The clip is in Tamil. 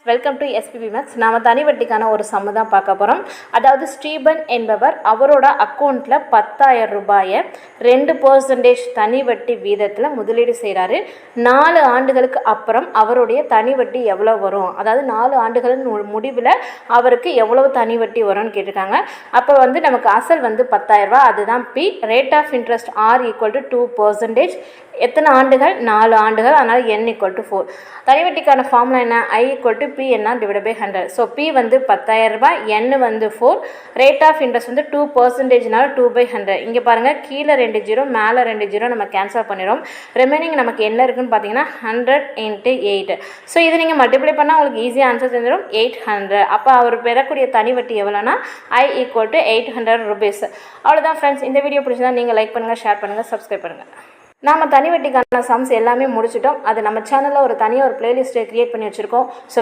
Welcome to SPB maths. நாம் தனி வட்டிக்கான ஒரு சம்மு தான் பார்க்க போகிறோம். அதாவது ஸ்டீபன் என்பவர் அவரோட அக்கௌண்ட்டில் 10,000 ரூபாயை 2% தனி வட்டி வீதத்தில் முதலீடு செய்கிறாரு. 4 ஆண்டுகளுக்கு அப்புறம் அவருடைய தனி வட்டி எவ்வளோ வரும், அதாவது 4 ஆண்டுகளின் முடிவில் அவருக்கு எவ்வளவு தனி வட்டி வரும்னு கேட்டிருக்காங்க. அப்போ நமக்கு அசல் 10,000 ரூபா, அதுதான் P. Rate of interest R equal to 2%. எத்தனை ஆண்டுகள்? 4 ஆண்டுகள். அதனால் n ஈக்குவல் டு 4. தனி வட்டிக்கான ஃபார்முலா என்ன? I equal to PN divide by 100. So P 10,000 ரூபாய், n 4. ரேட் ஆஃப் இன்ட்ரெஸ்ட் 2%னால 2/100. இங்கே பாருங்கள், கீழே 2 0 மேலே 2 0 நம்ம கேன்சல் பண்ணிடுறோம். ரிமைனிங் நமக்கு என்ன இருக்குன்னு பார்த்தீங்கன்னா 100 × 8. ஸோ இது நீங்கள் மல்டிப்ளை பண்ணால் உங்களுக்கு ஈஸியாக ஆன்சர் தெரிஞ்சிடும், 800. அப்போ அவர் பெறக்கூடிய தனி வட்டி எவ்வளோனா I ஈக்குவல் டு 800 rupees. அவ்வளோதான் ஃப்ரெண்ட்ஸ். இந்த வீடியோ பிடிச்சதா நீங்கள் லைக் பண்ணுங்கள், ஷேர் பண்ணுங்கள், சப்ஸ்கிரைப் பண்ணுங்கள். நாம் தனி வட்டிக்கான சம்ஸ் எல்லாமே முடிச்சிட்டோம். அது நம்ம சேனலில் தனியாக ஒரு பிளேலிஸ்ட்டை க்ரியேட் பண்ணி வச்சுருக்கோம். ஸோ